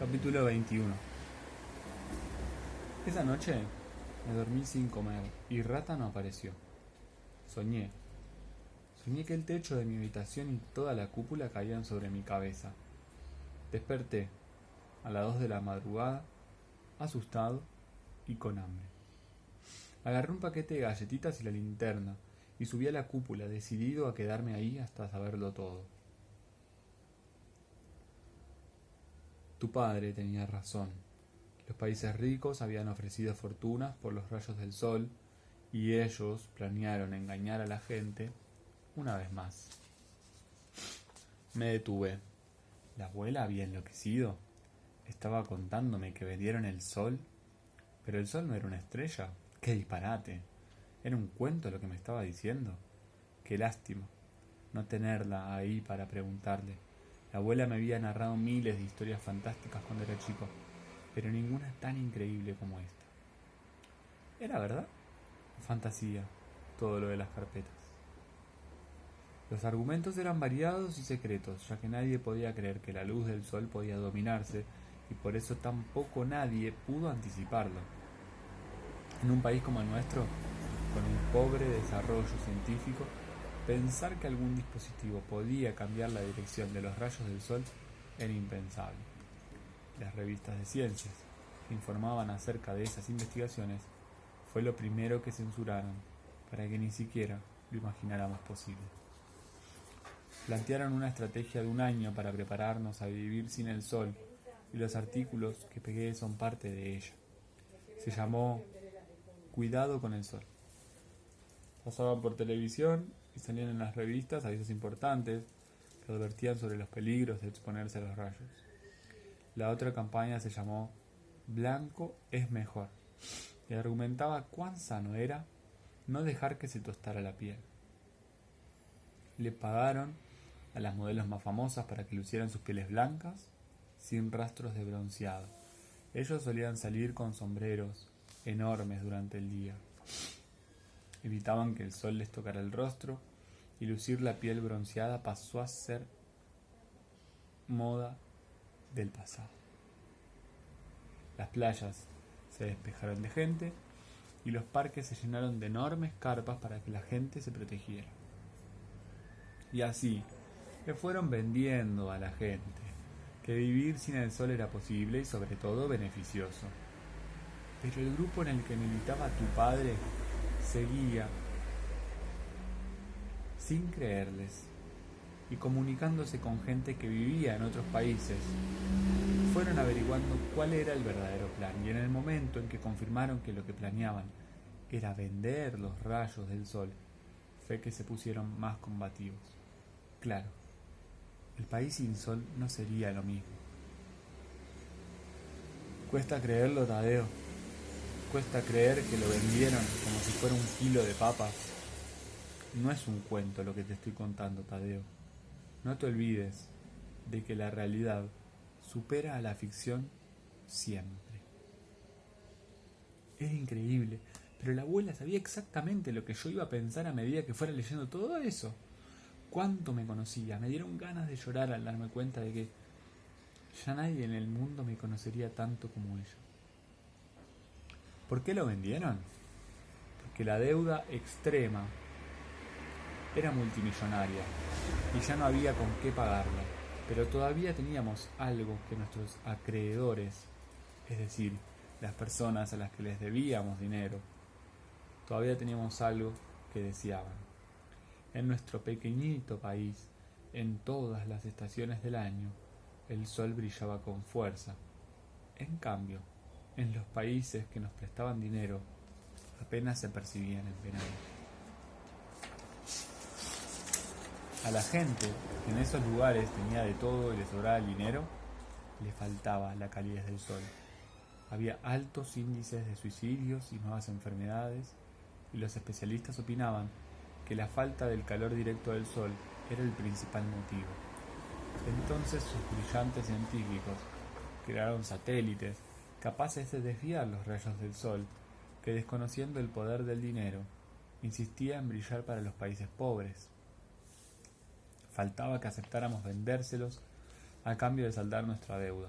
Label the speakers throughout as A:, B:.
A: Capítulo 21. Esa noche me dormí sin comer y Rata no apareció. Soñé. Soñé que el techo de mi habitación y toda la cúpula caían sobre mi cabeza. Desperté a las 2 de la madrugada, asustado y con hambre. Agarré un paquete de galletitas y la linterna y subí a la cúpula, decidido a quedarme ahí hasta saberlo todo. Tu padre tenía razón. Los países ricos habían ofrecido fortunas por los rayos del sol y ellos planearon engañar a la gente una vez más. Me detuve. La abuela había enloquecido. Estaba contándome que vendieron el sol, pero el sol no era una estrella. ¡Qué disparate! Era un cuento lo que me estaba diciendo. Qué lástima no tenerla ahí para preguntarle. La abuela me había narrado miles de historias fantásticas cuando era chico, pero ninguna tan increíble como esta. ¿Era verdad o fantasía todo lo de las carpetas? Los argumentos eran variados y secretos, ya que nadie podía creer que la luz del sol podía dominarse, y por eso tampoco nadie pudo anticiparlo. En un país como el nuestro, con un pobre desarrollo científico, pensar que algún dispositivo podía cambiar la dirección de los rayos del sol era impensable. Las revistas de ciencias que informaban acerca de esas investigaciones fue lo primero que censuraron para que ni siquiera lo imagináramos posible. Plantearon una estrategia de un año para prepararnos a vivir sin el sol y los artículos que pegué son parte de ella. Se llamó Cuidado con el sol. Pasaban por televisión y salían en las revistas avisos importantes que advertían sobre los peligros de exponerse a los rayos. La otra campaña se llamó Blanco es mejor y argumentaba cuán sano era no dejar que se tostara la piel. Le pagaron a las modelos más famosas para que lucieran sus pieles blancas sin rastros de bronceado. Ellos solían salir con sombreros enormes durante el día. Evitaban que el sol les tocara el rostro y lucir la piel bronceada pasó a ser moda del pasado. Las playas se despejaron de gente y los parques se llenaron de enormes carpas para que la gente se protegiera. Y así le fueron vendiendo a la gente que vivir sin el sol era posible y sobre todo beneficioso. Pero el grupo en el que militaba tu padre seguía sin creerles y comunicándose con gente que vivía en otros países. Fueron averiguando cuál era el verdadero plan y en el momento en que confirmaron que lo que planeaban era vender los rayos del sol, fue que se pusieron más combativos. Claro, el país sin sol no sería lo mismo. Cuesta creerlo, Tadeo. Cuesta creer que lo vendieron como si fuera un kilo de papas. No es un cuento lo que te estoy contando, Tadeo. No te olvides de que la realidad supera a la ficción siempre. Era increíble, pero la abuela sabía exactamente lo que yo iba a pensar a medida que fuera leyendo todo eso. Cuánto me conocía, me dieron ganas de llorar al darme cuenta de que ya nadie en el mundo me conocería tanto como ella. ¿Por qué lo vendieron? Porque la deuda extrema era multimillonaria y ya no había con qué pagarla, pero todavía teníamos algo que nuestros acreedores, es decir, las personas a las que les debíamos dinero, todavía teníamos algo que deseaban. En nuestro pequeñito país, en todas las estaciones del año, el sol brillaba con fuerza. En cambio, en los países que nos prestaban dinero, apenas se percibían en verano. A la gente que en esos lugares tenía de todo y le sobraba el dinero, le faltaba la calidez del sol. Había altos índices de suicidios y nuevas enfermedades, y los especialistas opinaban que la falta del calor directo del sol era el principal motivo. Entonces sus brillantes científicos crearon satélites capaces de desviar los rayos del sol, que desconociendo el poder del dinero, insistía en brillar para los países pobres. Faltaba que aceptáramos vendérselos a cambio de saldar nuestra deuda.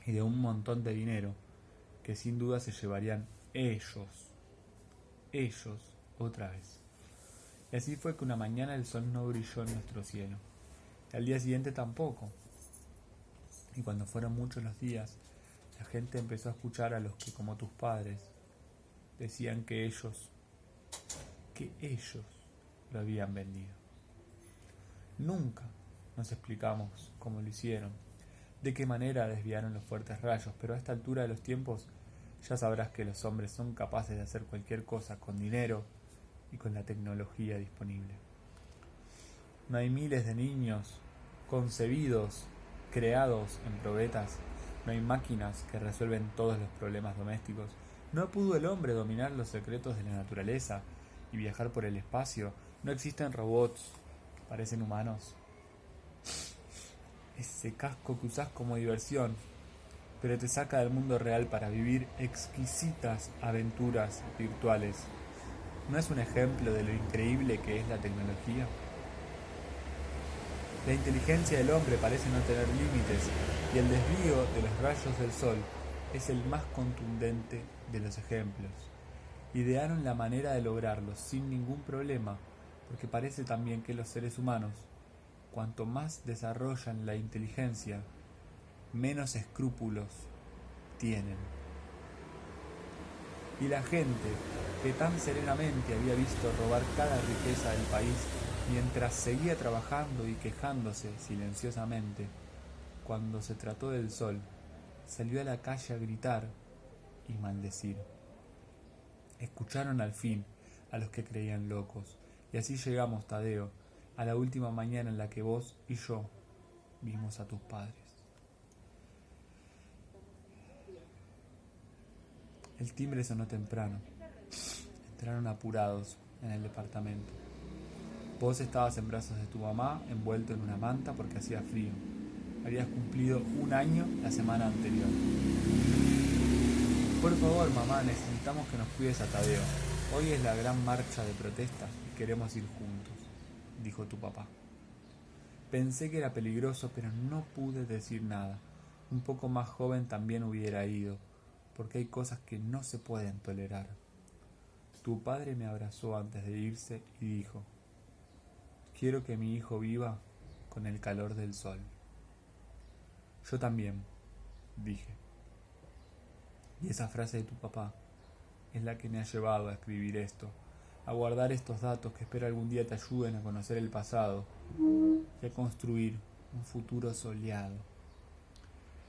A: y de un montón de dinero que sin duda se llevarían ellos otra vez. Y así fue que una mañana el sol no brilló en nuestro cielo, y al día siguiente tampoco. Y cuando fueron muchos los días, la gente empezó a escuchar a los que, como tus padres, decían que ellos lo habían vendido. Nunca nos explicamos cómo lo hicieron, de qué manera desviaron los fuertes rayos, pero a esta altura de los tiempos ya sabrás que los hombres son capaces de hacer cualquier cosa con dinero y con la tecnología disponible. No hay miles de niños concebidos, creados en probetas, no hay máquinas que resuelven todos los problemas domésticos, no pudo el hombre dominar los secretos de la naturaleza y viajar por el espacio, no existen robots que parecen humanos. Ese casco que usás como diversión, pero te saca del mundo real para vivir exquisitas aventuras virtuales. ¿No es un ejemplo de lo increíble que es la tecnología? La inteligencia del hombre parece no tener límites y el desvío de los rayos del sol es el más contundente de los ejemplos. Idearon la manera de lograrlo sin ningún problema, porque parece también que los seres humanos, cuanto más desarrollan la inteligencia, menos escrúpulos tienen. Y la gente, que tan serenamente había visto robar cada riqueza del país, mientras seguía trabajando y quejándose silenciosamente, cuando se trató del sol, salió a la calle a gritar y maldecir. Escucharon al fin a los que creían locos, y así llegamos, Tadeo, a la última mañana en la que vos y yo vimos a tus padres. El timbre sonó temprano. Entraron apurados en el departamento. Vos estabas en brazos de tu mamá, envuelto en una manta porque hacía frío. Habías cumplido 1 año la semana anterior. Por favor, mamá, necesitamos que nos cuides a Tadeo. Hoy es la gran marcha de protesta y queremos ir juntos, dijo tu papá. Pensé que era peligroso, pero no pude decir nada. Un poco más joven también hubiera ido, porque hay cosas que no se pueden tolerar. Tu padre me abrazó antes de irse y dijo: quiero que mi hijo viva con el calor del sol. Yo también, dije. Y esa frase de tu papá es la que me ha llevado a escribir esto, a guardar estos datos que espero algún día te ayuden a conocer el pasado y a construir un futuro soleado.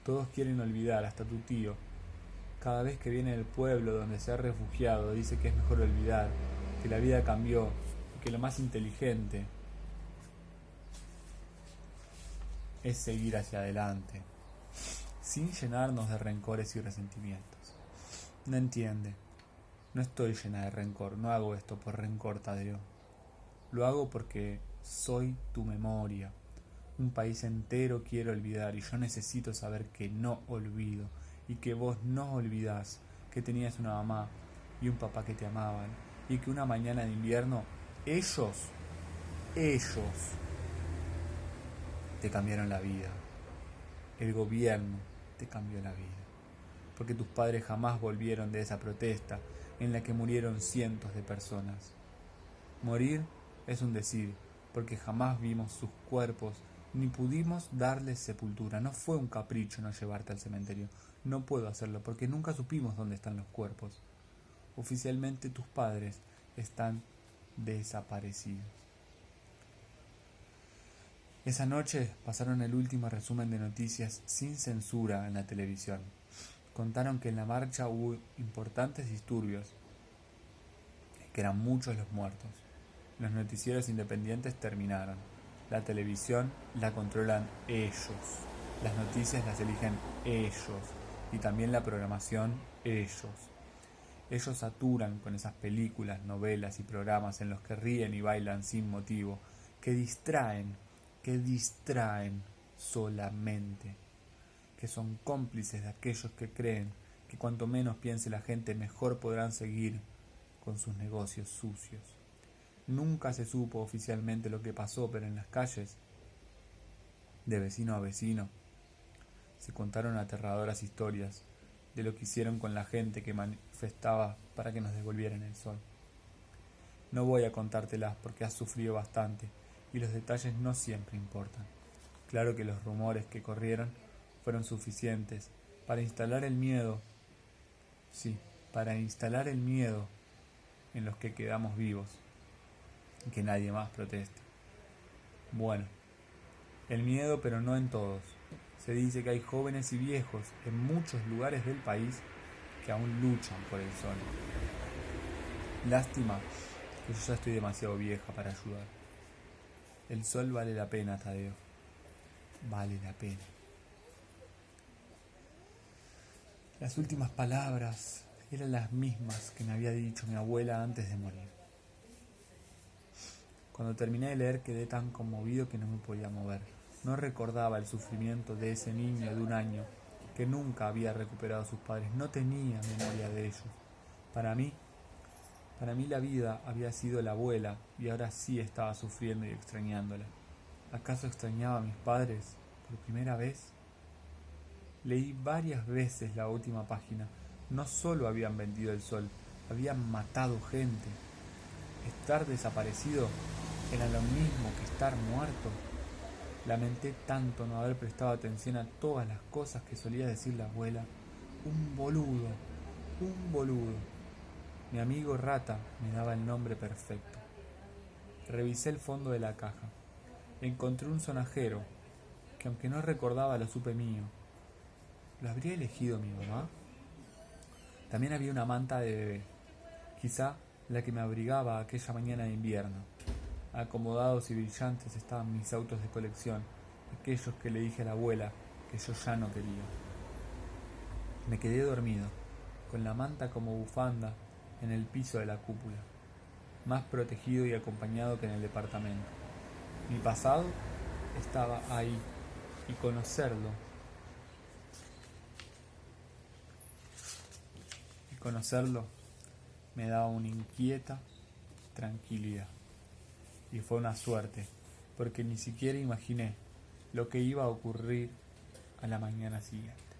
A: Todos quieren olvidar, hasta tu tío. Cada vez que viene del pueblo donde se ha refugiado, dice que es mejor olvidar, que la vida cambió y que lo más inteligente es seguir hacia adelante, sin llenarnos de rencores y resentimientos. No entiende. No estoy llena de rencor, no hago esto por rencor, Tadeo. Lo hago porque soy tu memoria. Un país entero quiere olvidar y yo necesito saber que no olvido y que vos no olvidás que tenías una mamá y un papá que te amaban y que una mañana de invierno ellos te cambiaron la vida. El gobierno te cambió la vida. Porque tus padres jamás volvieron de esa protesta en la que murieron cientos de personas. Morir es un decir, porque jamás vimos sus cuerpos ni pudimos darles sepultura. No fue un capricho no llevarte al cementerio. No puedo hacerlo porque nunca supimos dónde están los cuerpos. Oficialmente tus padres están desaparecidos. Esa noche pasaron el último resumen de noticias sin censura en la televisión. Contaron que en la marcha hubo importantes disturbios, que eran muchos los muertos. Los noticieros independientes terminaron. La televisión la controlan ellos. Las noticias las eligen ellos. Y también la programación ellos. Ellos saturan con esas películas, novelas y programas en los que ríen y bailan sin motivo, que distraen solamente, que son cómplices de aquellos que creen que cuanto menos piense la gente, mejor podrán seguir con sus negocios sucios. Nunca se supo oficialmente lo que pasó, pero en las calles, de vecino a vecino, Se contaron aterradoras historias de lo que hicieron con la gente que manifestaba para que nos devolvieran el sol. No voy a contártelas porque has sufrido bastante y los detalles no siempre importan. Claro que los rumores que corrieron fueron suficientes para instalar el miedo, sí, para instalar el miedo en los que quedamos vivos y que nadie más proteste. Bueno, el miedo, pero no en todos. Se dice que hay jóvenes y viejos en muchos lugares del país que aún luchan por el sol. Lástima que yo ya estoy demasiado vieja para ayudar. El sol vale la pena, Tadeo. Vale la pena. Las últimas palabras eran las mismas que me había dicho mi abuela antes de morir. Cuando terminé de leer quedé tan conmovido que no me podía mover. No recordaba el sufrimiento de ese niño de 1 año que nunca había recuperado a sus padres. No tenía memoria de ellos. Para mí la vida había sido la abuela y ahora sí estaba sufriendo y extrañándola. ¿Acaso extrañaba a mis padres por primera vez? Leí varias veces la última página. No solo habían vendido el sol, habían matado gente. Estar desaparecido era lo mismo que estar muerto. Lamenté tanto no haber prestado atención a todas las cosas que solía decir la abuela. Un boludo, un boludo. Mi amigo Rata me daba el nombre perfecto. Revisé el fondo de la caja. Encontré un sonajero, que aunque no recordaba lo supe mío. ¿Lo habría elegido mi mamá? También había una manta de bebé, quizá la que me abrigaba aquella mañana de invierno. Acomodados y brillantes estaban mis autos de colección, aquellos que le dije a la abuela que yo ya no quería. Me quedé dormido, con la manta como bufanda en el piso de la cúpula, más protegido y acompañado que en el departamento. Mi pasado estaba ahí, y conocerlo me daba una inquieta tranquilidad. Y fue una suerte, porque ni siquiera imaginé lo que iba a ocurrir a la mañana siguiente.